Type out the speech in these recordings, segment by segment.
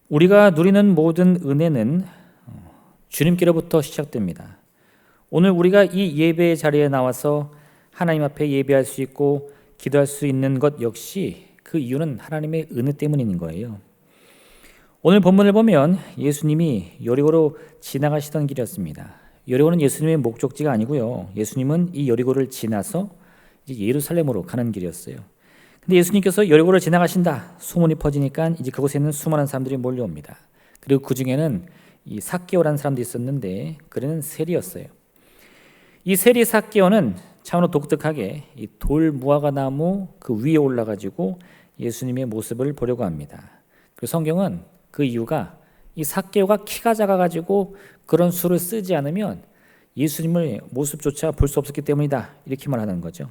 우리가 누리는 모든 은혜는 주님께로부터 시작됩니다. 오늘 우리가 이 예배의 자리에 나와서 하나님 앞에 예배할 수 있고 기도할 수 있는 것 역시 그 이유는 하나님의 은혜 때문인 거예요. 오늘 본문을 보면 예수님이 여리고로 지나가시던 길이었습니다. 여리고는 예수님의 목적지가 아니고요. 예수님은 이 여리고를 지나서 이제 예루살렘으로 가는 길이었어요. 근데 예수님께서 여리고를 지나가신다 소문이 퍼지니까 이제 그곳에는 수많은 사람들이 몰려옵니다. 그리고 그 중에는 이 삭개오라는 사람도 있었는데 그는 세리였어요. 이 세리 삭개오는 참으로 독특하게 이 돌 무화과 나무 그 위에 올라가지고 예수님의 모습을 보려고 합니다. 그 성경은 그 이유가 이 삭개오가 키가 작아가지고 그런 수를 쓰지 않으면 예수님의 모습조차 볼 수 없었기 때문이다 이렇게 말하는 거죠.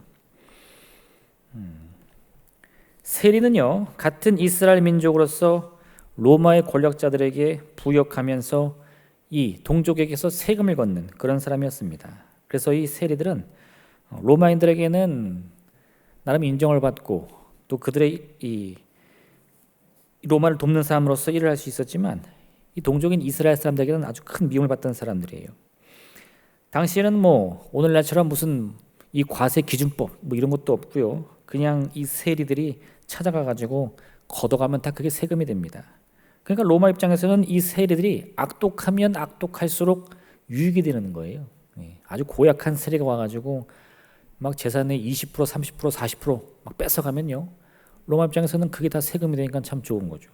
세리는요 같은 이스라엘 민족으로서 로마의 권력자들에게 부역하면서 이 동족에게서 세금을 걷는 그런 사람이었습니다. 그래서 이 세리들은 로마인들에게는 나름 인정을 받고 또 그들의 이 로마를 돕는 사람으로서 일을 할 수 있었지만 이 동족인 이스라엘 사람들에게는 아주 큰 미움을 받던 사람들이에요. 당시에는 뭐 오늘날처럼 무슨 이 과세 기준법 뭐 이런 것도 없고요. 그냥 이 세리들이 찾아가 가지고 걷어가면 다 그게 세금이 됩니다. 그러니까 로마 입장에서는 이 세리들이 악독하면 악독할수록 유익이 되는 거예요. 아주 고약한 세리가 와가지고 막 재산의 20%, 30%, 40%막 뺏어가면요. 로마 입장에서는 그게 다 세금이 되니까 참 좋은 거죠.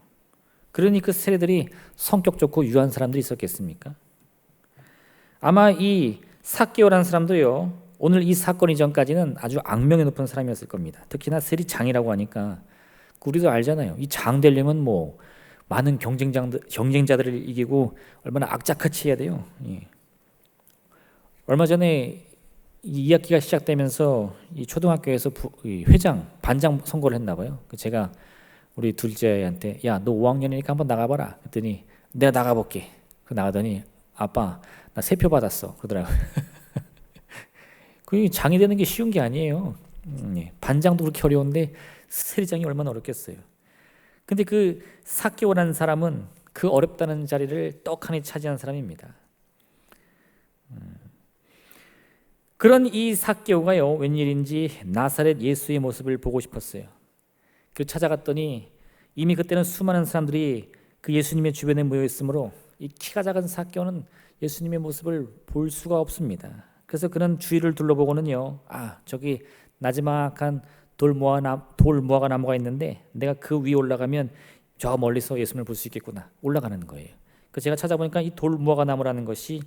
그러니 그 세리들이 성격 좋고 유한 사람들이 있었겠습니까? 아마 이 삭개오라는 사람도요. 오늘 이 사건 이전까지는 아주 악명이 높은 사람이었을 겁니다. 특히나 세리장이라고 하니까 우리도 알잖아요. 이 장 되려면 뭐 많은 경쟁자들을 이기고 얼마나 악착같이 해야 돼요. 예. 얼마 전에 이 2학기가 시작되면서 이 초등학교에서 회장, 반장 선거를 했나 봐요. 제가 우리 둘째한테 야, 너 5학년이니까 한번 나가봐라. 그랬더니 내가 나가볼게. 그 나가더니 아빠 나 3표 받았어. 그러더라고요. 그 장이 되는 게 쉬운 게 아니에요. 반장도 그렇게 어려운데 세리장이 얼마나 어렵겠어요. 근데 그 삭개오라는 사람은 그 어렵다는 자리를 떡하니 차지한 사람입니다. 그런 이 삭개오가요 웬일인지 나사렛 예수의 모습을 보고 싶었어요. 그 찾아갔더니 이미 그때는 수많은 사람들이 그 예수님의 주변에 모여 있으므로 이 키가 작은 삭개오는 예수님의 모습을 볼 수가 없습니다. 그래서 그는 주위를 둘러보고는요, 아 저기 나지막한 돌 무화과 나무가 있는데 내가 그 위에 올라가면 저 멀리서 예수님을 볼 수 있겠구나 올라가는 거예요. 그 제가 찾아보니까 이 돌 무화과 나무라는 것이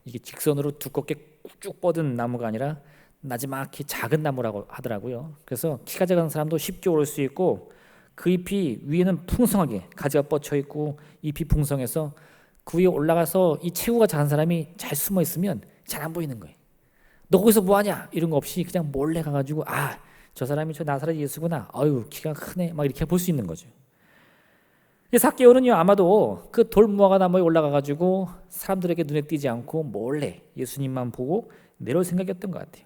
이게 직선으로 두껍게 쭉 뻗은 나무가 아니라 나지막히 작은 나무라고 하더라고요. 그래서 키가 작은 사람도 쉽게 오를 수 있고 그 잎이 위에는 풍성하게 가지가 뻗쳐 있고 잎이 풍성해서 그 위에 올라가서 이 체구가 작은 사람이 잘 숨어 있으면 잘 안 보이는 거예요. 너 거기서 뭐하냐 이런 거 없이 그냥 몰래 가가지고 아 저 사람이 저 나사렛 예수구나. 아유 키가 크네 막 이렇게 볼 수 있는 거죠. 삭개오는요 아마도 그 돌무화과 나무에 올라가가지고 사람들에게 눈에 띄지 않고 몰래 예수님만 보고 내려올 생각이었던 것 같아요.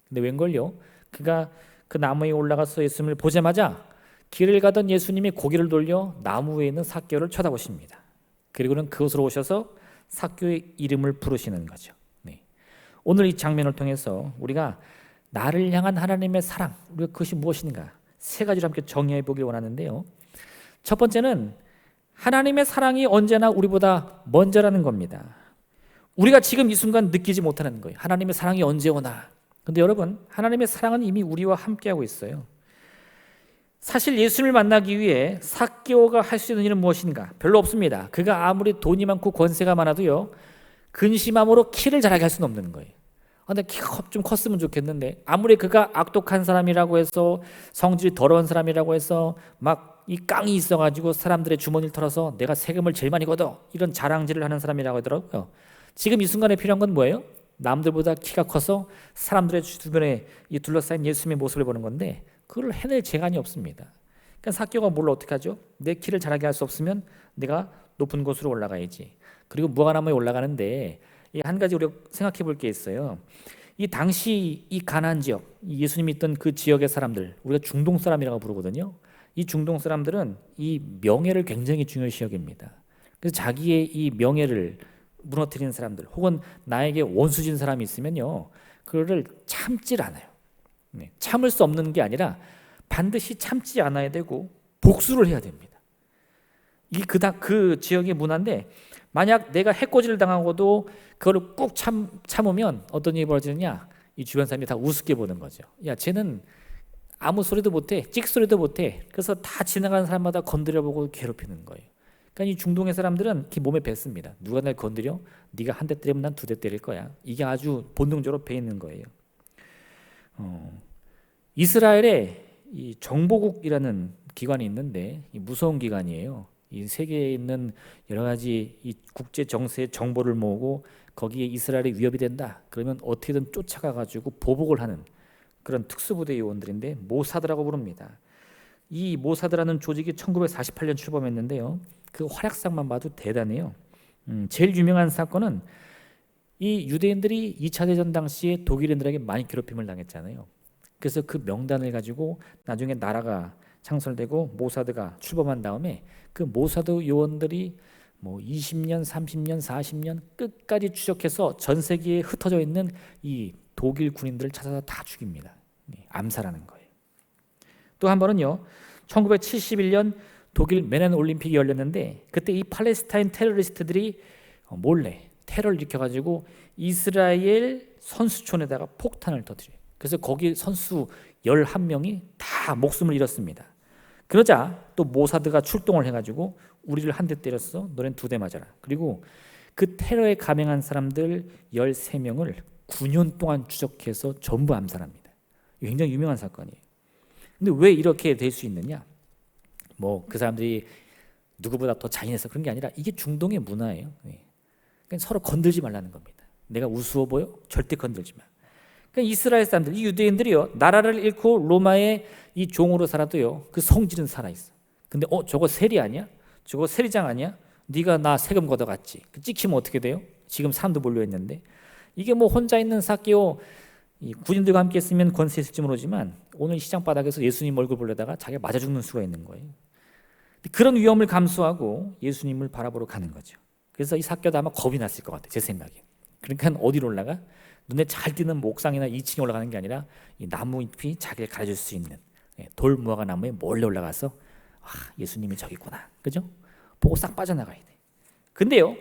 근데 웬걸요? 그가 그 나무에 올라가서 예수님을 보자마자 길을 가던 예수님이 고개를 돌려 나무 위에 있는 삭개오를 쳐다보십니다. 그리고는 그곳으로 오셔서 삭개오의 이름을 부르시는 거죠. 오늘 이 장면을 통해서 우리가 나를 향한 하나님의 사랑, 우리가 그것이 무엇인가 3가지로 함께 정의해 보길 원하는데요. 첫 번째는 하나님의 사랑이 언제나 우리보다 먼저라는 겁니다. 우리가 지금 이 순간 느끼지 못하는 거예요. 하나님의 사랑이 언제 오나. 근데 여러분, 하나님의 사랑은 이미 우리와 함께하고 있어요. 사실 예수님을 만나기 위해 삭개오가 할 수 있는 일은 무엇인가? 별로 없습니다. 그가 아무리 돈이 많고 권세가 많아도요. 근심함으로 키를 자라게 할 수는 없는 거예요. 근데 키가 좀 컸으면 좋겠는데 아무리 그가 악독한 사람이라고 해서 성질이 더러운 사람이라고 해서 막 이 깡이 있어가지고 사람들의 주머니를 털어서 내가 세금을 제일 많이 걷어 이런 자랑질을 하는 사람이라고 하더라고요. 지금 이 순간에 필요한 건 뭐예요? 남들보다 키가 커서 사람들의 주변에 이 둘러싸인 예수님의 모습을 보는 건데 그걸 해낼 재간이 없습니다. 그러니까 삭개오가 뭘 어떻게 하죠? 내 키를 자라게 할 수 없으면 내가 높은 곳으로 올라가야지. 그리고 무화과나무에 올라가는데 한 가지 우리가 생각해 볼 게 있어요. 이 당시 이 가나안 지역, 예수님이 있던 그 지역의 사람들, 우리가 중동 사람이라고 부르거든요. 이 중동 사람들은 이 명예를 굉장히 중요시 여깁니다. 그래서 자기의 이 명예를 무너뜨리는 사람들 혹은 나에게 원수진 사람이 있으면요, 그거를 참질 않아요. 참을 수 없는 게 아니라 반드시 참지 않아야 되고 복수를 해야 됩니다. 이게 그 지역의 문화인데, 만약 내가 해코지를 당하고도 그걸 꾹 참으면 어떤 일이 벌어지느냐, 이 주변 사람이 다 우습게 보는 거죠. 야, 쟤는 아무 소리도 못해, 찍소리도 못해. 그래서 다 지나가는 사람마다 건드려보고 괴롭히는 거예요. 그러니까 이 중동의 사람들은 이렇게 몸에 뱄습니다. 누가 날 건드려? 네가 한 대 때리면 난 두 대 때릴 거야. 이게 아주 본능적으로 배 있는 거예요. 이스라엘에 이 정보국이라는 기관이 있는데, 이 무서운 기관이에요. 이 세계에 있는 여러 가지 이 국제 정세의 정보를 모으고 거기에 이스라엘이 위협이 된다, 그러면 어떻게든 쫓아가 가지고 보복을 하는 그런 특수부대 요원들인데 모사드라고 부릅니다. 이 모사드라는 조직이 1948년 출범했는데요, 그 활약상만 봐도 대단해요. 제일 유명한 사건은 이 유대인들이 2차 대전 당시에 독일인들에게 많이 괴롭힘을 당했잖아요. 그래서 그 명단을 가지고 나중에 나라가 창설되고 모사드가 출범한 다음에 그 모사드 요원들이 뭐 20년, 30년, 40년 끝까지 추적해서 전 세계에 흩어져 있는 이 독일 군인들을 찾아서 다 죽입니다. 암살하는 거예요. 또 한 번은요, 1971년 독일 메넨 올림픽이 열렸는데, 그때 이 팔레스타인 테러리스트들이 몰래 테러를 일으켜가지고 이스라엘 선수촌에다가 폭탄을 터뜨려요. 그래서 거기 선수 11명이 다 목숨을 잃었습니다. 그러자 또 모사드가 출동을 해가지고 우리를 한 대 때렸어, 너넨 두 대 맞아라. 그리고 그 테러에 감행한 사람들 13명을 9년 동안 추적해서 전부 암살합니다. 굉장히 유명한 사건이에요. 근데 왜 이렇게 될 수 있느냐? 뭐 그 사람들이 누구보다 더 잔인해서 그런 게 아니라 이게 중동의 문화예요. 그러니까 서로 건들지 말라는 겁니다. 내가 우스워 보여? 절대 건들지 마. 그러니까 이스라엘 사람들, 이 유대인들이요, 나라를 잃고 로마의 이 종으로 살아도요, 그 성질은 살아있어. 근데 저거 세리 아니야? 저거 세리장 아니야? 네가 나 세금 걷어갔지. 찍히면 어떻게 돼요? 지금 사람도 몰려있는데. 이게 뭐 혼자 있는 삭개오 이 군인들과 함께 있으면 권세 있을지 모르지만 오늘 시장 바닥에서 예수님 얼굴 보려다가 자기가 맞아 죽는 수가 있는 거예요. 그런 위험을 감수하고 예수님을 바라보러 가는 거죠. 그래서 이 삭개오도 아마 겁이 났을 것 같아요, 제 생각에. 그러니까 어디로 올라가? 눈에 잘 띄는 목상이나 2층에 올라가는 게 아니라 이 나무 잎이 자기를 가려줄 수 있는 돌 무화과 나무에 몰래 올라가서 예수님이 저기 있구나, 그죠? 보고 싹 빠져나가야 돼. 근데요,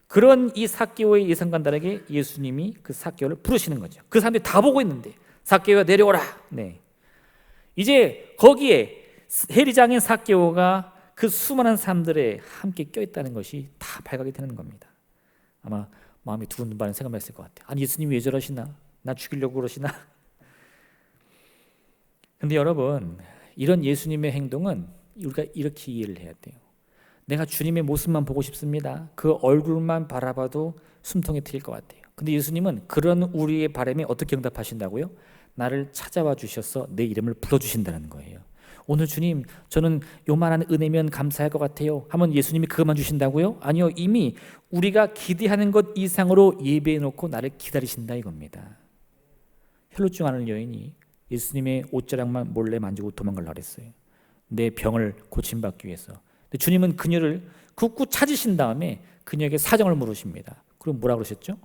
그런 이 삭개오의 예선관들에게 예수님이 그 삭개오를 부르시는 거죠. 그 사람들이 다 보고 있는데 삭개오야 내려오라. 이제 거기에 세리장인 삭개오가 그 수많은 사람들에 함께 껴있다는 것이 다 발각이 되는 겁니다. 아마 마음이 두근두근 생각했을 것 같아요. 아니, 예수님이 왜 저러시나? 나 죽이려고 그러시나? 근데 여러분, 이런 예수님의 행동은 우리가 이렇게 이해를 해야 돼요. 내가 주님의 모습만 보고 싶습니다. 그 얼굴만 바라봐도 숨통이 트일 것 같아요. 근데 예수님은 그런 우리의 바람에 어떻게 응답하신다고요? 나를 찾아와 주셔서 내 이름을 불러주신다는 거예요. 오늘 주님, 저는 요만한 은혜면 감사할 것 같아요 하면 예수님이 그것만 주신다고요? 아니요, 이미 우리가 기대하는 것 이상으로 예배해 놓고 나를 기다리신다 이겁니다. 혈루증 앓는 여인이 예수님의 옷자락만 몰래 만지고 도망가려고 그랬어요. 내 병을 고침받기 위해서. 근데 주님은 그녀를 굳고 찾으신 다음에 그녀에게 사정을 물으십니다. 그럼 뭐라 그러셨죠?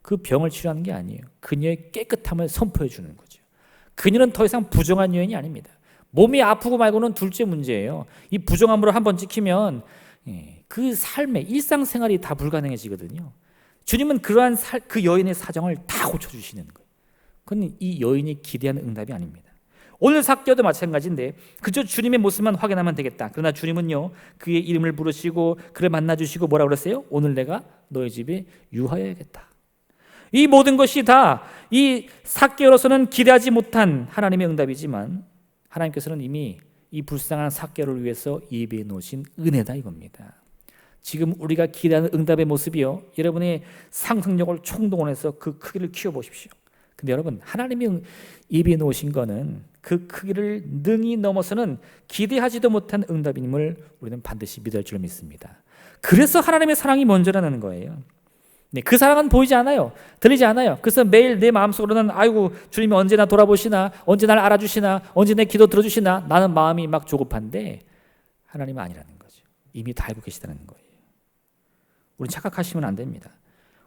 그 병을 치료하는 게 아니에요. 그녀의 깨끗함을 선포해 주는 거죠. 그녀는 더 이상 부정한 여인이 아닙니다. 몸이 아프고 말고는 둘째 문제예요. 이 부정함으로 한번 찍히면 그 삶의 일상생활이 다 불가능해지거든요. 주님은 그러한 그 여인의 사정을 다 고쳐주시는 거예요. 그건 이 여인이 기대하는 응답이 아닙니다. 오늘 삭개오도 마찬가지인데 그저 주님의 모습만 확인하면 되겠다. 그러나 주님은요, 그의 이름을 부르시고 그를 만나주시고 뭐라 그랬어요? 오늘 내가 너희 집에 유하여야겠다. 이 모든 것이 다 이 삭개오로서는 기대하지 못한 하나님의 응답이지만 하나님께서는 이미 이 불쌍한 삭개오를 위해서 예비해 놓으신 은혜다 이겁니다. 지금 우리가 기대하는 응답의 모습이요, 여러분의 상상력을 총동원해서 그 크기를 키워보십시오. 근데 여러분, 하나님이 예비해 놓으신 거는 그 크기를 능히 넘어서는 기대하지도 못한 응답임을 우리는 반드시 믿을 줄 믿습니다. 그래서 하나님의 사랑이 먼저라는 거예요. 네, 그 사랑은 보이지 않아요. 들리지 않아요. 그래서 매일 내 마음속으로는 아이고 주님이 언제나 돌아보시나, 언제 날 알아주시나, 언제 내 기도 들어주시나, 나는 마음이 막 조급한데 하나님은 아니라는 거죠. 이미 다 알고 계시다는 거예요. 우리는 착각하시면 안 됩니다.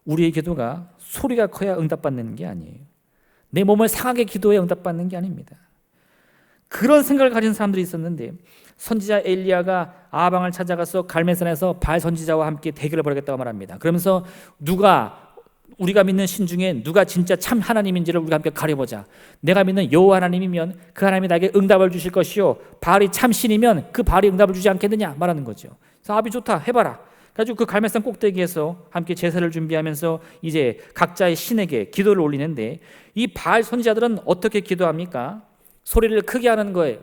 우리의 기도가 소리가 커야 응답받는 게 아니에요. 내 몸을 상하게 기도해 응답받는 게 아닙니다. 그런 생각을 가진 사람들이 있었는데 선지자 엘리야가 아방을 찾아가서 갈멜산에서 바알 선지자와 함께 대결을 벌이겠다고 말합니다. 그러면서 우리가 믿는 신 중에 누가 진짜 참 하나님인지를 우리가 함께 가려보자. 내가 믿는 여호와 하나님이면 그 하나님이 나에게 응답을 주실 것이요, 바알이 참 신이면 그 바알이 응답을 주지 않겠느냐 말하는 거죠. 그래서 아비 좋다, 해봐라. 그래가지고 그 갈멜산 꼭대기에서 함께 제사를 준비하면서 이제 각자의 신에게 기도를 올리는데, 이 바알 선지자들은 어떻게 기도합니까? 소리를 크게 하는 거예요.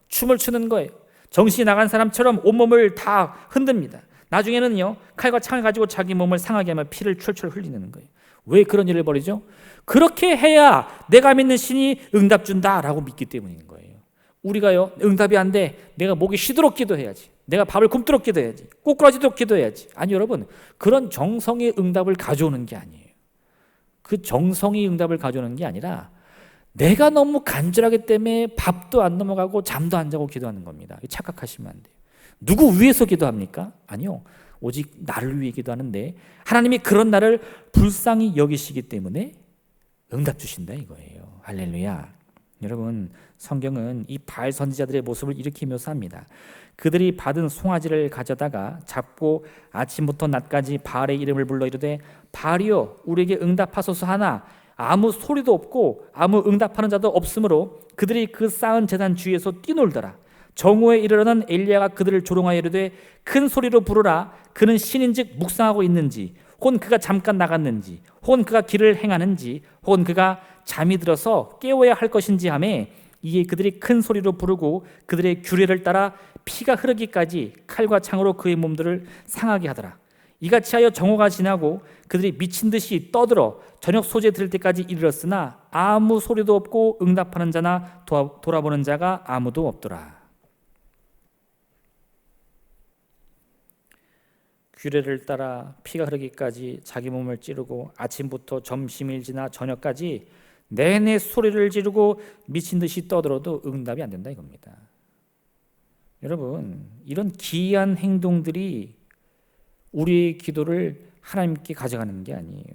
춤을 추는 거예요. 정신이 나간 사람처럼 온몸을 다 흔듭니다. 나중에는요, 칼과 창을 가지고 자기 몸을 상하게 하며 피를 철철 흘리는 거예요. 왜 그런 일을 벌이죠? 그렇게 해야 내가 믿는 신이 응답 준다라고 믿기 때문인 거예요. 우리가요, 응답이 안 돼, 내가 목이 쉬도록 기도해야지, 내가 밥을 굶도록 기도해야지, 꼬꾸라지도록 기도해야지. 아니 여러분, 그런 정성의 응답을 가져오는 게 아니에요. 그 정성의 응답을 가져오는 게 아니라 내가 너무 간절하기 때문에 밥도 안 넘어가고 잠도 안 자고 기도하는 겁니다. 착각하시면 안 돼요. 누구 위해서 기도합니까? 아니요, 오직 나를 위해 기도하는데 하나님이 그런 나를 불쌍히 여기시기 때문에 응답 주신다 이거예요. 할렐루야. 여러분, 성경은 이 바알 선지자들의 모습을 이렇게 묘사합니다. 그들이 받은 송아지를 가져다가 잡고 아침부터 낮까지 바알의 이름을 불러 이르되 바알이여 우리에게 응답하소서 하나 아무 소리도 없고 아무 응답하는 자도 없으므로 그들이 그 쌓은 제단 주위에서 뛰놀더라. 정오에 이르러는 엘리야가 그들을 조롱하여 이르되 큰 소리로 부르라. 그는 신인즉 묵상하고 있는지, 혹은 그가 잠깐 나갔는지, 혹은 그가 길을 행하는지, 혹은 그가 잠이 들어서 깨워야 할 것인지 하매, 이에 그들이 큰 소리로 부르고 그들의 규례를 따라 피가 흐르기까지 칼과 창으로 그의 몸들을 상하게 하더라. 이같이 하여 정오가 지나고 그들이 미친 듯이 떠들어 저녁 소재 들을 때까지 이르렀으나 아무 소리도 없고 응답하는 자나 돌아보는 자가 아무도 없더라. 규례를 따라 피가 흐르기까지 자기 몸을 찌르고 아침부터 점심일 지나 저녁까지 내내 소리를 지르고 미친 듯이 떠들어도 응답이 안 된다 이겁니다. 여러분, 이런 기이한 행동들이 우리의 기도를 하나님께 가져가는 게 아니에요.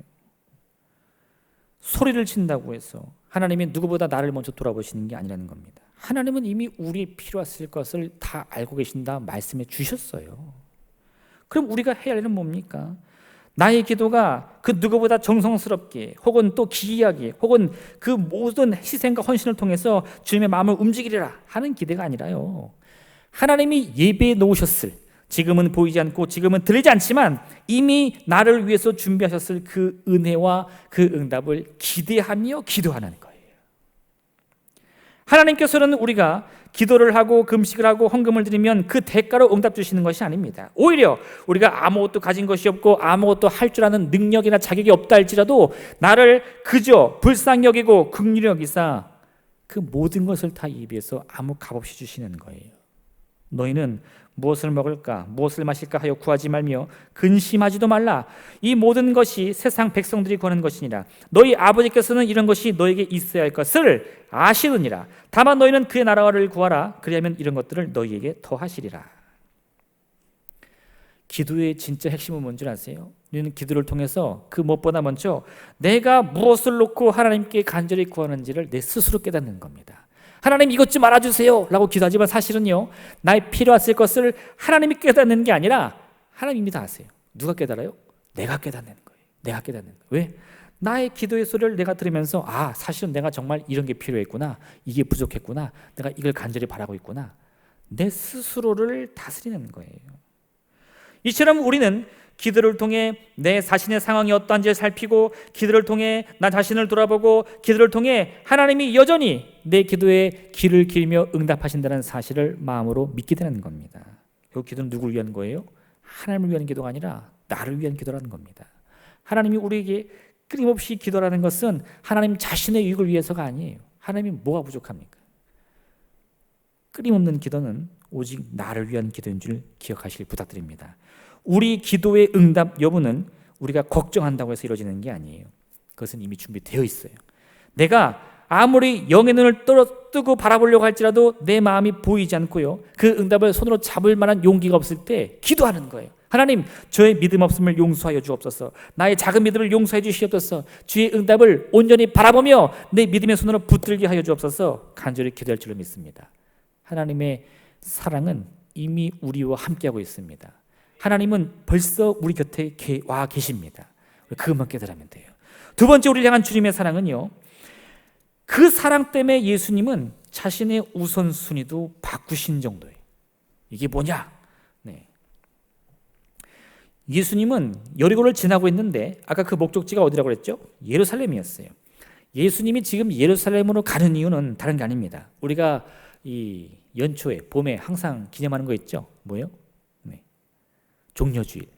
소리를 친다고 해서 하나님이 누구보다 나를 먼저 돌아보시는 게 아니라는 겁니다. 하나님은 이미 우리 필요했을 것을 다 알고 계신다 말씀해 주셨어요. 그럼 우리가 해야 할 일은 뭡니까? 나의 기도가 그 누구보다 정성스럽게 혹은 또 기이하게 혹은 그 모든 희생과 헌신을 통해서 주님의 마음을 움직이리라 하는 기대가 아니라요, 하나님이 예배해 놓으셨을, 지금은 보이지 않고 지금은 들리지 않지만 이미 나를 위해서 준비하셨을 그 은혜와 그 응답을 기대하며 기도하는 거예요. 하나님께서는 우리가 기도를 하고 금식을 하고 헌금을 드리면 그 대가로 응답 주시는 것이 아닙니다. 오히려 우리가 아무것도 가진 것이 없고 아무것도 할 줄 아는 능력이나 자격이 없다 할지라도 나를 그저 불쌍히 여기고 긍휼히 여기사 그 모든 것을 다 입에서 아무 값없이 주시는 거예요. 너희는 무엇을 먹을까 무엇을 마실까 하여 구하지 말며 근심하지도 말라. 이 모든 것이 세상 백성들이 구하는 것이니라. 너희 아버지께서는 이런 것이 너에게 있어야 할 것을 아시느니라. 다만 너희는 그의 나라를 구하라. 그리하면 이런 것들을 너희에게 더하시리라. 기도의 진짜 핵심은 뭔지 아세요? 우리는 기도를 통해서 그 무엇보다 먼저 내가 무엇을 놓고 하나님께 간절히 구하는지를 내 스스로 깨닫는 겁니다. 하나님 이것 좀 알아주세요 라고 기도하지만 사실은요, 나의 필요했을 것을 하나님이 깨닫는 게 아니라 하나님 이미 다 아세요. 누가 깨달아요? 내가 깨닫는 거예요. 내가 깨닫는 거예요. 왜? 나의 기도의 소리를 내가 들으면서 사실은 내가 정말 이런 게 필요했구나, 이게 부족했구나, 내가 이걸 간절히 바라고 있구나, 내 스스로를 다스리는 거예요. 이처럼 우리는 기도를 통해 내 자신의 상황이 어떠한지 살피고, 기도를 통해 나 자신을 돌아보고, 기도를 통해 하나님이 여전히 내 기도에 귀를 기울이며 응답하신다는 사실을 마음으로 믿게 되는 겁니다. 이 기도는 누구를 위한 거예요? 하나님을 위한 기도가 아니라 나를 위한 기도라는 겁니다. 하나님이 우리에게 끊임없이 기도라는 것은 하나님 자신의 유익을 위해서가 아니에요. 하나님이 뭐가 부족합니까? 끊임없는 기도는 오직 나를 위한 기도인 줄 기억하시길 부탁드립니다. 우리 기도의 응답 여부는 우리가 걱정한다고 해서 이루어지는 게 아니에요. 그것은 이미 준비되어 있어요. 내가 아무리 영의 눈을 뜨고 바라보려고 할지라도 내 마음이 보이지 않고요, 그 응답을 손으로 잡을 만한 용기가 없을 때 기도하는 거예요. 하나님, 저의 믿음 없음을 용서하여 주옵소서. 나의 작은 믿음을 용서해 주시옵소서. 주의 응답을 온전히 바라보며 내 믿음의 손으로 붙들게 하여 주옵소서. 간절히 기도할 줄로 믿습니다. 하나님의 사랑은 이미 우리와 함께하고 있습니다. 하나님은 벌써 우리 곁에 와 계십니다. 그것만 깨달으면 돼요. 두 번째, 우리를 향한 주님의 사랑은요, 그 사랑 때문에 예수님은 자신의 우선순위도 바꾸신 정도예요. 이게 뭐냐? 네. 예수님은 여리고를 지나고 있는데 아까 그 목적지가 어디라고 그랬죠? 예루살렘이었어요. 예수님이 지금 예루살렘으로 가는 이유는 다른 게 아닙니다. 우리가 이 연초에, 봄에 항상 기념하는 거 있죠? 뭐예요? 네. 종려주일.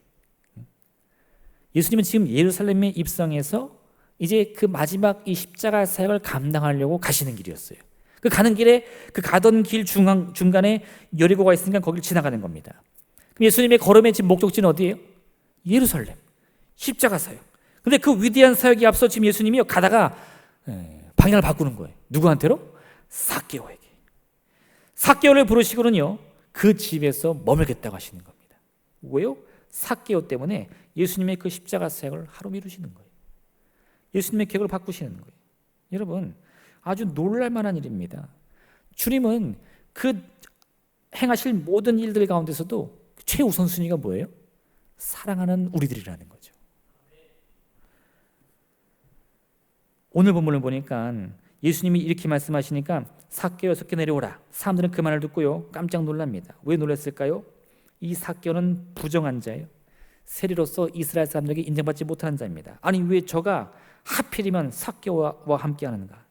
예수님은 지금 예루살렘에 입성해서 이제 그 마지막 이 십자가 사역을 감당하려고 가시는 길이었어요. 그 가는 길에, 그 가던 길 중간에 여리고가 있으니까 거기를 지나가는 겁니다. 그럼 예수님의 걸음의 지금 목적지는 어디예요? 예루살렘, 십자가 사역. 근데 그 위대한 사역에 앞서 지금 예수님이 가다가 방향을 바꾸는 거예요. 누구한테로? 삭개오에게. 삭개오를 부르시고는요, 그 집에서 머물겠다고 하시는 겁니다. 왜요? 삭개오 때문에 예수님의 그 십자가 사역을 하루 미루시는 거예요. 예수님의 계획을 바꾸시는 거예요. 여러분, 아주 놀랄 만한 일입니다. 주님은 그 행하실 모든 일들 가운데서도 최우선순위가 뭐예요? 사랑하는 우리들이라는 거죠. 오늘 본문을 보니까 예수님이 이렇게 말씀하시니까 삭개오 섞여 내려오라. 사람들은 그 말을 듣고요, 깜짝 놀랍니다. 왜 놀랐을까요? 이 삭개오는 부정한 자예요. 세리로서 이스라엘 사람들에게 인정받지 못하는 자입니다. 아니, 왜 저가 하필이면 삭개오와 함께 하는가?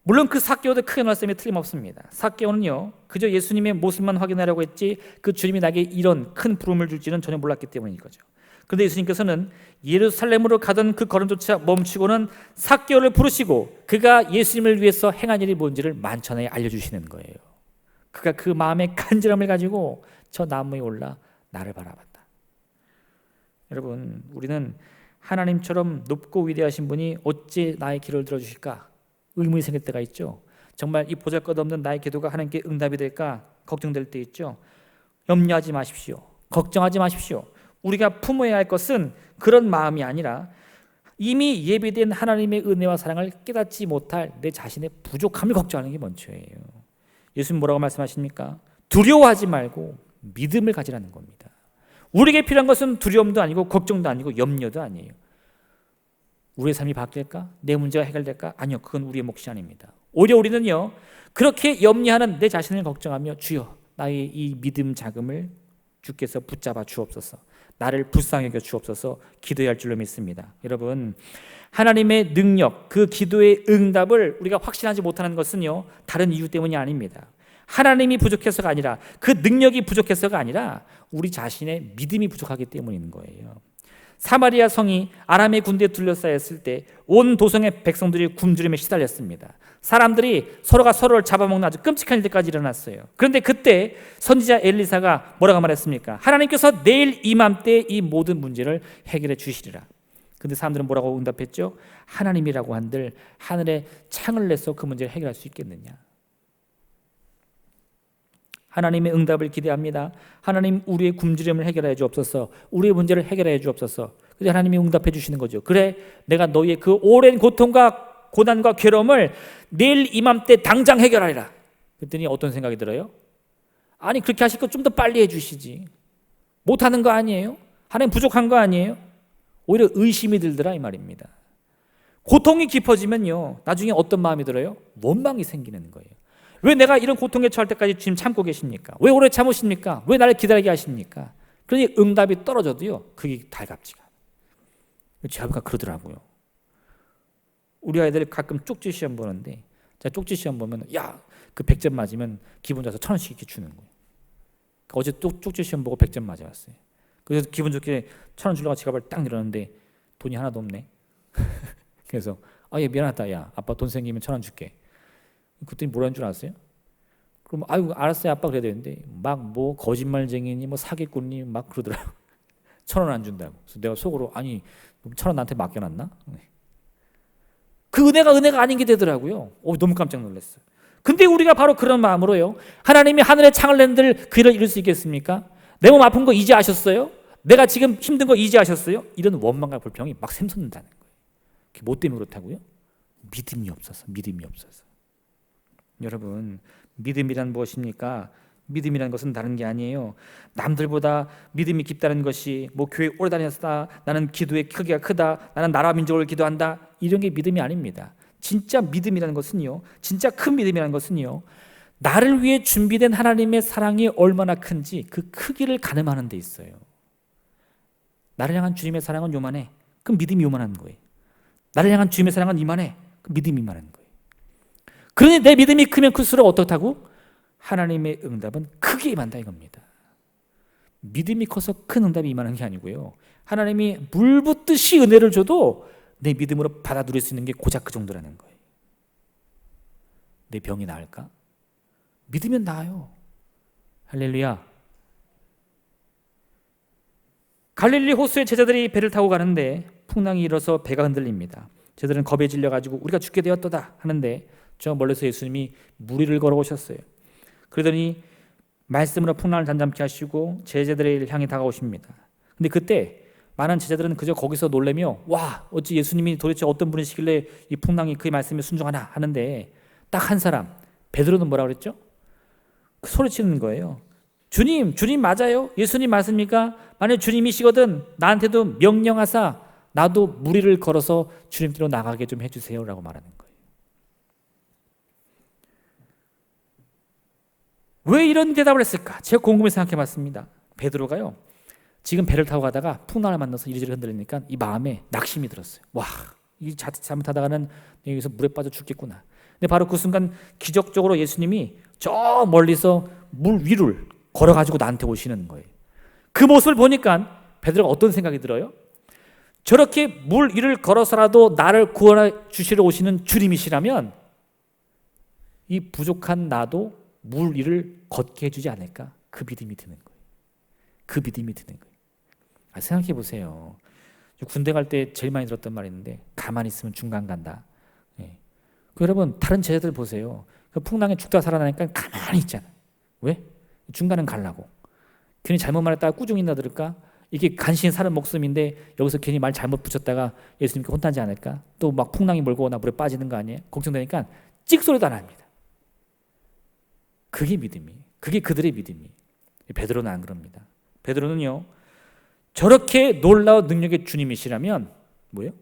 물론 그 삭개오도 크게 놀랐음이 틀림없습니다. 삭개오는요, 그저 예수님의 모습만 확인하려고 했지 그 주님이 나에게 이런 큰 부름을 줄지는 전혀 몰랐기 때문인 거죠. 그런데 예수님께서는 예루살렘으로 가던 그 걸음조차 멈추고는 삭개오를 부르시고 그가 예수님을 위해서 행한 일이 뭔지를 만천하에 알려주시는 거예요. 그가 그 마음의 간절함을 가지고 저 나무에 올라 나를 바라봤다. 여러분, 우리는 하나님처럼 높고 위대하신 분이 어찌 나의 기도를 들어주실까 의문이 생길 때가 있죠. 정말 이 보잘것없는 나의 기도가 하나님께 응답이 될까 걱정될 때 있죠. 염려하지 마십시오. 걱정하지 마십시오. 우리가 품어야 할 것은 그런 마음이 아니라 이미 예비된 하나님의 은혜와 사랑을 깨닫지 못할 내 자신의 부족함을 걱정하는 게 먼저예요. 예수님 뭐라고 말씀하십니까? 두려워하지 말고 믿음을 가지라는 겁니다. 우리에게 필요한 것은 두려움도 아니고 걱정도 아니고 염려도 아니에요. 우리의 삶이 바뀔까? 내 문제가 해결될까? 아니요, 그건 우리의 몫이 아닙니다. 오히려 우리는요, 그렇게 염려하는 내 자신을 걱정하며 주여, 나의 이 믿음 자금을 주께서 붙잡아 주옵소서, 나를 불쌍히 여겨 주옵소서 기도해야 할 줄로 믿습니다. 여러분, 하나님의 능력, 그 기도의 응답을 우리가 확신하지 못하는 것은요, 다른 이유 때문이 아닙니다. 하나님이 부족해서가 아니라, 그 능력이 부족해서가 아니라 우리 자신의 믿음이 부족하기 때문인 거예요. 사마리아 성이 아람의 군대에 둘러싸였을 때 온 도성의 백성들이 굶주림에 시달렸습니다. 사람들이 서로가 서로를 잡아먹는 아주 끔찍한 일들까지 일어났어요. 그런데 그때 선지자 엘리사가 뭐라고 말했습니까? 하나님께서 내일 이맘때 이 모든 문제를 해결해 주시리라. 근데 사람들은 뭐라고 응답했죠? 하나님이라고 한들 하늘에 창을 내서 그 문제를 해결할 수 있겠느냐? 하나님의 응답을 기대합니다. 하나님, 우리의 굶주림을 해결해 주옵소서. 우리의 문제를 해결해 주옵소서. 그래서 하나님이 응답해 주시는 거죠. 그래, 내가 너희의 그 오랜 고통과 고난과 괴로움을 내일 이맘때 당장 해결하리라. 그랬더니 어떤 생각이 들어요? 아니, 그렇게 하실 거 좀 더 빨리 해주시지. 못하는 거 아니에요? 하나님 부족한 거 아니에요? 오히려 의심이 들더라 이 말입니다. 고통이 깊어지면요, 나중에 어떤 마음이 들어요? 원망이 생기는 거예요. 왜 내가 이런 고통에 처할 때까지 지금 참고 계십니까? 왜 오래 참으십니까? 왜 나를 기다리게 하십니까? 그러니 응답이 떨어져도요, 그게 달갑지가 않아요. 제 아버지가 그러더라고요. 우리 아이들 가끔 쪽지 시험 보는데, 제가 쪽지 시험 보면 야, 그 100점 맞으면 기분 좋아서 1,000원씩 이렇게 주는 거예요. 어제 쪽지 시험 보고 100점 맞아왔어요. 그래서 기분 좋게 1,000원 주려고 지갑을 딱 열었는데 돈이 하나도 없네. 그래서 얘 미안하다, 야 아빠 돈 생기면 1,000원 줄게. 그랬더니 뭐라는 줄 아세요? 그럼 아유 알았어요 아빠 그래야 되는데 막 뭐 거짓말쟁이니 뭐 사기꾼이 막 그러더라고. 1,000원 안 준다고. 그래서 내가 속으로 아니 1,000원 나한테 맡겨놨나? 그 은혜가 아닌 게 되더라고요. 너무 깜짝 놀랐어요. 근데 우리가 바로 그런 마음으로요. 하나님이 하늘에 창을 낸들 그 일을 이룰 수 있겠습니까? 내 몸 아픈 거 이제 아셨어요? 내가 지금 힘든 거 이제 아셨어요? 이런 원망과 불평이 막 샘솟는다는 거예요. 그게 뭐 때문에 그렇다고요? 믿음이 없어서. 여러분, 믿음이란 무엇입니까? 믿음이라는 것은 다른 게 아니에요. 남들보다 믿음이 깊다는 것이 뭐 교회 오래 다녔다, 나는 기도의 크기가 크다, 나는 나라 민족을 기도한다, 이런 게 믿음이 아닙니다. 진짜 믿음이라는 것은요, 진짜 큰 믿음이라는 것은요, 나를 위해 준비된 하나님의 사랑이 얼마나 큰지 그 크기를 가늠하는 데 있어요. 나를 향한 주님의 사랑은 요만해. 그럼 믿음이 요만한 거예요. 나를 향한 주님의 사랑은 이만해. 그럼 믿음이 이만한 거예요. 그러니 내 믿음이 크면 클수록 어떻다고? 하나님의 응답은 크게 임한다 이겁니다. 믿음이 커서 큰 응답이 임하는 게 아니고요, 하나님이 물 붓듯이 은혜를 줘도 내 믿음으로 받아들일 수 있는 게 고작 그 정도라는 거예요. 내 병이 나을까? 믿으면 나아요. 할렐루야. 갈릴리 호수에 제자들이 배를 타고 가는데 풍랑이 일어서 배가 흔들립니다. 제자들은 겁에 질려가지고 우리가 죽게 되었도다 하는데 저 멀리서 예수님이 물 위를 걸어오셨어요. 그러더니 말씀으로 풍랑을 잠잠케 하시고 제자들을 향해 다가오십니다. 근데 그때 많은 제자들은 그저 거기서 놀라며 와, 어찌 예수님이 도대체 어떤 분이시길래 이 풍랑이 그의 말씀에 순종하나 하는데, 딱 한 사람, 베드로는 뭐라 그랬죠? 소리치는 거예요. 주님 맞아요? 예수님 맞습니까? 만약 주님이시거든 나한테도 명령하사 나도 물 위를 걸어서 주님께로 나가게 좀 해주세요 라고 말하는 거예요. 왜 이런 대답을 했을까? 제가 곰곰이 생각해 봤습니다. 베드로가요, 지금 배를 타고 가다가 풍랑을 만나서 이리저리 흔들리니까 이 마음에 낙심이 들었어요. 와, 이 자칫 잘못하다가는 여기서 물에 빠져 죽겠구나. 근데 바로 그 순간 기적적으로 예수님이 저 멀리서 물 위를 걸어가지고 나한테 오시는 거예요. 그 모습을 보니까 베드로가 어떤 생각이 들어요? 저렇게 물 위를 걸어서라도 나를 구원해 주시러 오시는 주님이시라면 이 부족한 나도 물 위를 걷게 해주지 않을까? 그 믿음이 드는 거예요. 생각해 보세요. 군대 갈 때 제일 많이 들었던 말이 있는데 가만히 있으면 중간 간다. 여러분 다른 제자들 보세요. 그 풍랑에 죽다 살아나니까 가만히 있잖아. 왜? 중간은 가려고. 괜히 잘못 말했다가 꾸중이 나들을까? 이게 간신히 사는 목숨인데 여기서 괜히 말 잘못 붙였다가 예수님께 혼나지 않을까? 또 막 풍랑이 몰고 오나 물에 빠지는 거 아니에요? 걱정되니까 찍소리도 안 합니다. 그게 믿음이에요. 그게 그들의 믿음이에요. 베드로는 안 그럽니다. 베드로는요, 저렇게 놀라운 능력의 주님이시라면 뭐예요?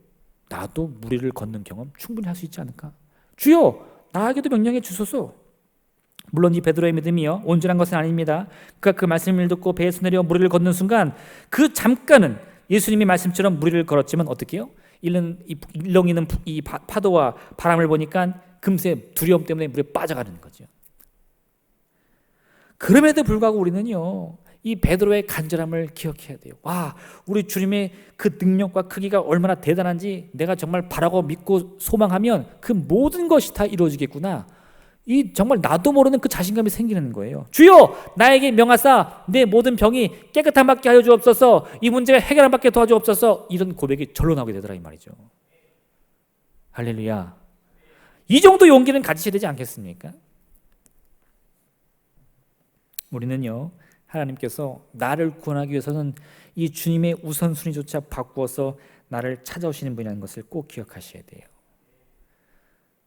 나도 물 위를 걷는 경험 충분히 할 수 있지 않을까? 주여 나에게도 명령해 주소서. 물론 이 베드로의 믿음이요 온전한 것은 아닙니다. 그가 그 말씀을 듣고 배에서 내려 물 위를 걷는 순간 그 잠깐은 예수님의 말씀처럼 물 위를 걸었지만 어떻게 해요? 일렁이는 이 파도와 바람을 보니까 금세 두려움 때문에 물에 빠져가는 거죠. 그럼에도 불구하고 우리는요, 이 베드로의 간절함을 기억해야 돼요. 와, 우리 주님의 그 능력과 크기가 얼마나 대단한지 내가 정말 바라고 믿고 소망하면 그 모든 것이 다 이루어지겠구나. 이 정말 나도 모르는 그 자신감이 생기는 거예요. 주여 나에게 명하사 내 모든 병이 깨끗한 받게 하여 주옵소서. 이 문제가 해결한 받게 도와주옵소서. 이런 고백이 절로 나오게 되더라 이 말이죠. 할렐루야. 이 정도 용기는 가지셔야 되지 않겠습니까? 우리는요, 하나님께서 나를 구원하기 위해서는 이 주님의 우선순위조차 바꾸어서 나를 찾아오시는 분이라는 것을 꼭 기억하셔야 돼요.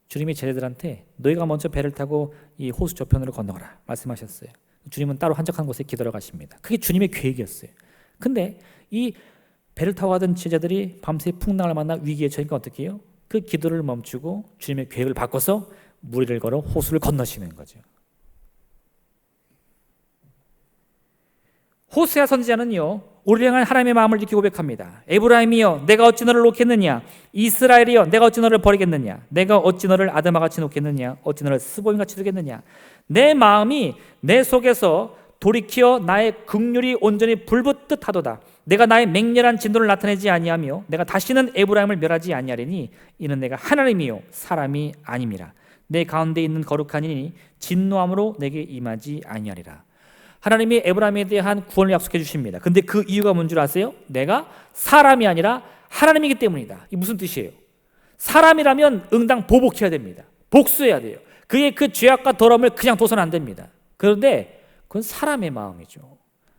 주님이 제자들한테 너희가 먼저 배를 타고 이 호수 저편으로 건너가라 말씀하셨어요. 주님은 따로 한적한 곳에 기다려 가십니다. 그게 주님의 계획이었어요. 근데 이 배를 타고 가던 제자들이 밤새 풍랑을 만나 위기에 처하니까 어떻게 해요? 그 기도를 멈추고 주님의 계획을 바꿔서 물 위를 걸어 호수를 건너시는 거죠. 호세아 선지자는요, 우리를 향한 하나님의 마음을 이렇게 고백합니다. 에브라임이여 내가 어찌 너를 놓겠느냐? 이스라엘이여 내가 어찌 너를 버리겠느냐? 내가 어찌 너를 아드마같이 놓겠느냐? 어찌 너를 스보임같이 두겠느냐? 내 마음이 내 속에서 돌이켜 나의 긍휼이 온전히 불붙듯 하도다. 내가 나의 맹렬한 진노를 나타내지 아니하며 내가 다시는 에브라임을 멸하지 아니하리니 이는 내가 하나님이요 사람이 아님이라. 내 가운데 있는 거룩한 이니 진노함으로 내게 임하지 아니하리라. 하나님이 에브라임에 대한 구원을 약속해 주십니다. 근데 그 이유가 뭔 줄 아세요? 내가 사람이 아니라 하나님이기 때문이다. 이게 무슨 뜻이에요? 사람이라면 응당 보복해야 됩니다. 복수해야 돼요. 그의 그 죄악과 더러움을 그냥 둬서는 안 됩니다. 그런데 그건 사람의 마음이죠.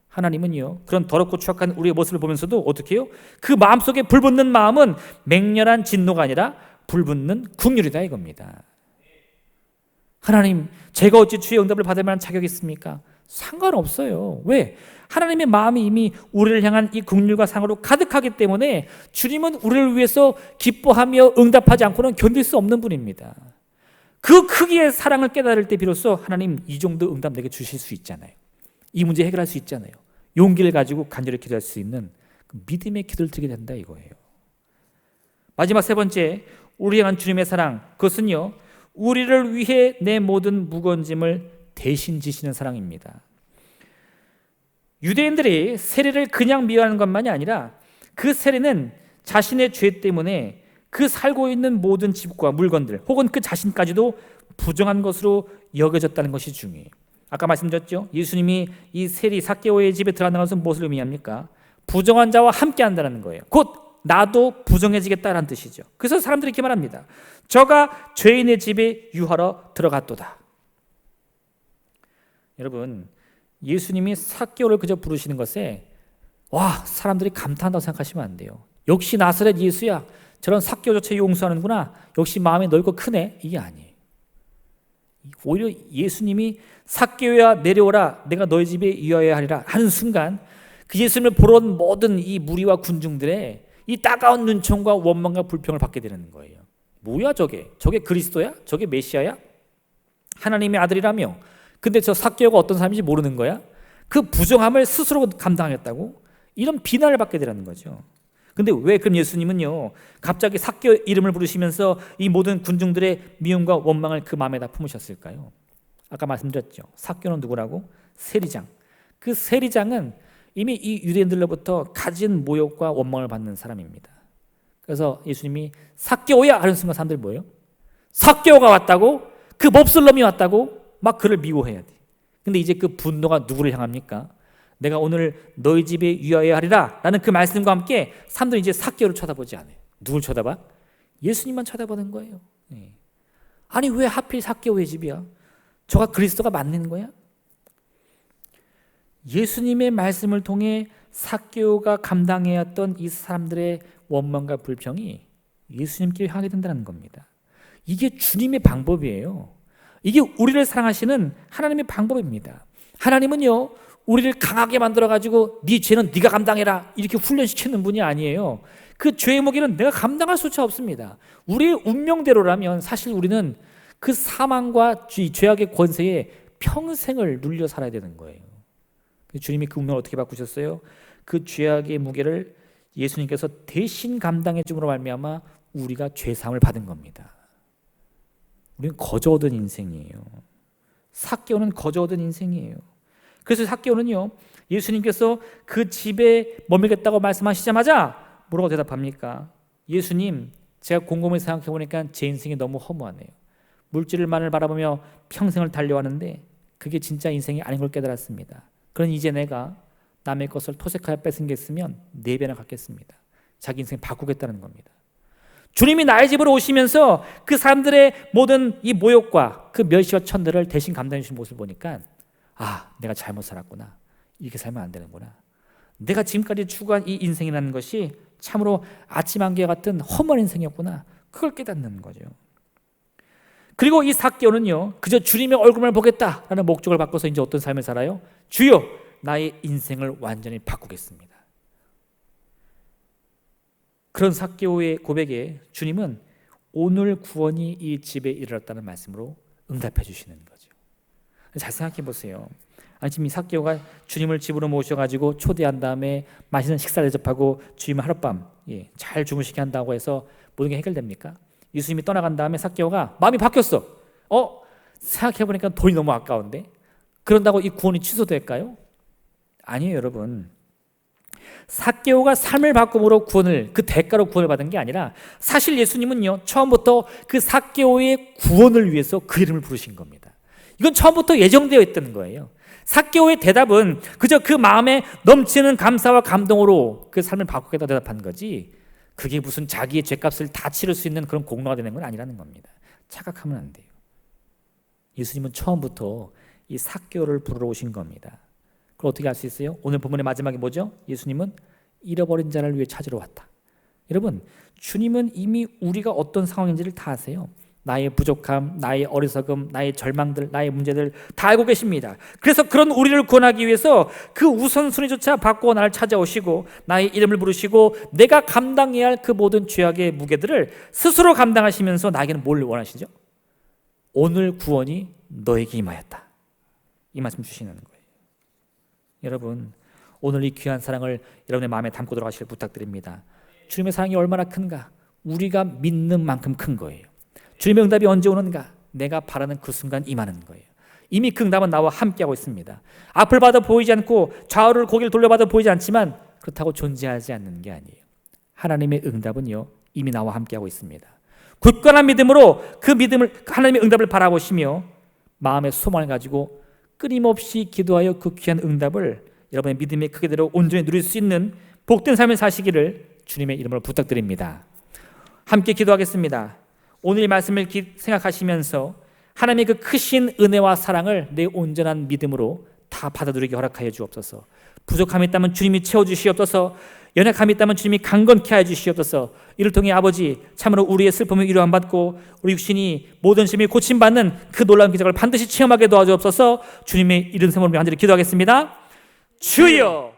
하나님은요, 그런 더럽고 추악한 우리의 모습을 보면서도 어떻게 해요? 그 마음속에 불붙는 마음은 맹렬한 진노가 아니라 불붙는 긍휼이다 이겁니다. 하나님, 제가 어찌 주의 응답을 받을 만한 자격이 있습니까? 상관없어요. 왜? 하나님의 마음이 이미 우리를 향한 이 긍휼과 사랑으로 가득하기 때문에 주님은 우리를 위해서 기뻐하며 응답하지 않고는 견딜 수 없는 분입니다. 그 크기의 사랑을 깨달을 때 비로소 하나님 이 정도 응답 내게 주실 수 있잖아요. 이 문제 해결할 수 있잖아요. 용기를 가지고 간절히 기도할 수 있는 그 믿음의 기도를 드리게 된다 이거예요. 마지막 세 번째, 우리 향한 주님의 사랑, 그것은요, 우리를 위해 내 모든 무거운 짐을 대신 지시는 사랑입니다. 유대인들이 세례를 그냥 미워하는 것만이 아니라 그 세례는 자신의 죄 때문에 그 살고 있는 모든 집과 물건들 혹은 그 자신까지도 부정한 것으로 여겨졌다는 것이 중요해요. 아까 말씀드렸죠. 예수님이 이 세리 삭개오의 집에 들어간다는 것은 무엇을 의미합니까? 부정한 자와 함께 한다는 거예요. 곧 나도 부정해지겠다라는 뜻이죠. 그래서 사람들이 이렇게 말합니다. 저가 죄인의 집에 유하러 들어갔도다. 여러분, 예수님이 삭개오를 그저 부르시는 것에 와, 사람들이 감탄한다고 생각하시면 안 돼요. 역시 나사렛 예수야, 저런 삭개오조차 용서하는구나, 역시 마음이 넓고 크네, 이게 아니에요. 오히려 예수님이 삭개오야 내려오라, 내가 너희 집에 유하여야 하리라 하는 순간 그 예수님을 보러 온 모든 이 무리와 군중들의 이 따가운 눈총과 원망과 불평을 받게 되는 거예요. 뭐야 저게? 저게 그리스도야? 저게 메시아야? 하나님의 아들이라며? 근데 저 삭개오가 어떤 사람인지 모르는 거야? 그 부정함을 스스로 감당하겠다고? 이런 비난을 받게 되는 거죠. 근데 왜 그럼 예수님은요, 갑자기 삭개오 이름을 부르시면서 이 모든 군중들의 미움과 원망을 그 마음에다 품으셨을까요? 아까 말씀드렸죠. 삭개오는 누구라고? 세리장. 그 세리장은 이미 이 유대인들로부터 가진 모욕과 원망을 받는 사람입니다. 그래서 예수님이 삭개오야 하는 순간 사람들이 뭐예요? 삭개오가 왔다고? 그 몹쓸 놈이 왔다고? 막 그를 미워해야 돼. 근데 이제 그 분노가 누구를 향합니까? 내가 오늘 너희 집에 유하여야 하리라 라는 그 말씀과 함께 사람들이 이제 삭개오를 쳐다보지 않아요. 누굴 쳐다봐? 예수님만 쳐다보는 거예요. 아니 왜 하필 삭개오의 집이야? 저가 그리스도가 맞는 거야? 예수님의 말씀을 통해 삭개오가 감당해야 했던 이 사람들의 원망과 불평이 예수님께 향하게 된다는 겁니다. 이게 주님의 방법이에요. 이게 우리를 사랑하시는 하나님의 방법입니다. 하나님은요, 우리를 강하게 만들어가지고 네 죄는 네가 감당해라 이렇게 훈련시키는 분이 아니에요. 그 죄의 무게는 내가 감당할 수차 없습니다. 우리의 운명대로라면 사실 우리는 그 사망과 죄악의 권세에 평생을 눌려 살아야 되는 거예요. 주님이 그 운명을 어떻게 바꾸셨어요? 그 죄악의 무게를 예수님께서 대신 감당해 줌으로 말미암아 우리가 죄사함을 받은 겁니다. 우리는 거저 얻은 인생이에요. 삭개오는 거저 얻은 인생이에요. 그래서 삭개오는요, 예수님께서 그 집에 머물겠다고 말씀하시자마자 뭐라고 대답합니까? 예수님, 제가 곰곰이 생각해 보니까 제 인생이 너무 허무하네요. 물질만을 바라보며 평생을 달려왔는데 그게 진짜 인생이 아닌 걸 깨달았습니다. 그럼 이제 내가 남의 것을 토색하여 뺏은 게 있으면 4배나 갖겠습니다. 자기 인생 바꾸겠다는 겁니다. 주님이 나의 집으로 오시면서 그 사람들의 모든 이 모욕과 그 멸시와 천대를 대신 감당해 주신 모습을 보니까 아, 내가 잘못 살았구나. 이렇게 살면 안 되는구나. 내가 지금까지 추구한 이 인생이라는 것이 참으로 아침 안개 같은 험한 인생이었구나. 그걸 깨닫는 거죠. 그리고 이 삭개오는요, 그저 주님의 얼굴만 보겠다라는 목적을 바꿔서 이제 어떤 삶을 살아요? 주여, 나의 인생을 완전히 바꾸겠습니다. 그런 삭개오의 고백에 주님은 오늘 구원이 이 집에 이르렀다는 말씀으로 응답해 주시는 거죠. 잘 생각해 보세요. 아니, 지금 이 삭개오가 주님을 집으로 모셔가지고 초대한 다음에 맛있는 식사를 대접하고 주님을 하룻밤 잘 주무시게 한다고 해서 모든 게 해결됩니까? 예수님이 떠나간 다음에 삭개오가 마음이 바뀌었어. 생각해보니까 돈이 너무 아까운데? 그런다고 이 구원이 취소될까요? 아니에요, 여러분. 삭개오가 삶을 바꿈으로 구원을, 그 대가로 구원을 받은 게 아니라 사실 예수님은요, 처음부터 그 삭개오의 구원을 위해서 그 이름을 부르신 겁니다. 이건 처음부터 예정되어 있던 거예요. 삭개오의 대답은 그저 그 마음에 넘치는 감사와 감동으로 그 삶을 바꾸겠다 대답한 거지, 그게 무슨 자기의 죄값을 다 치를 수 있는 그런 공로가 되는 건 아니라는 겁니다. 착각하면 안 돼요. 예수님은 처음부터 이 삭개오를 부르러 오신 겁니다. 그걸 어떻게 알 수 있어요? 오늘 본문의 마지막에 뭐죠? 예수님은 잃어버린 자를 위해 찾으러 왔다. 여러분, 주님은 이미 우리가 어떤 상황인지를 다 아세요. 나의 부족함, 나의 어리석음, 나의 절망들, 나의 문제들 다 알고 계십니다. 그래서 그런 우리를 구원하기 위해서 그 우선순위조차 바꾸어 나를 찾아오시고 나의 이름을 부르시고 내가 감당해야 할 그 모든 죄악의 무게들을 스스로 감당하시면서 나에게는 뭘 원하시죠? 오늘 구원이 너에게 임하였다. 이 말씀 주시는 거예요. 여러분, 오늘 이 귀한 사랑을 여러분의 마음에 담고 들어가시길 부탁드립니다. 주님의 사랑이 얼마나 큰가? 우리가 믿는 만큼 큰 거예요. 주님의 응답이 언제 오는가? 내가 바라는 그 순간 임하는 거예요. 이미 그 응답은 나와 함께하고 있습니다. 앞을 봐도 보이지 않고 좌우를 고개를 돌려봐도 보이지 않지만 그렇다고 존재하지 않는 게 아니에요. 하나님의 응답은요, 이미 나와 함께하고 있습니다. 굳건한 믿음으로 그 믿음을, 하나님의 응답을 바라보시며 마음의 소망을 가지고 끊임없이 기도하여 그 귀한 응답을 여러분의 믿음의 크기대로 온전히 누릴 수 있는 복된 삶을 사시기를 주님의 이름으로 부탁드립니다. 함께 기도하겠습니다. 오늘 이 말씀을 생각하시면서 하나님의 그 크신 은혜와 사랑을 내 온전한 믿음으로 다 받아들이게 허락하여 주옵소서. 부족함이 있다면 주님이 채워주시옵소서. 연약함이 있다면 주님이 강건케 하여 주시옵소서. 이를 통해 아버지, 참으로 우리의 슬픔을 위로함 받고 우리 육신이 모든 심이 고침받는 그 놀라운 기적을 반드시 체험하게 도와주옵소서. 주님의 이른 성으로 간절히 기도하겠습니다. 주여!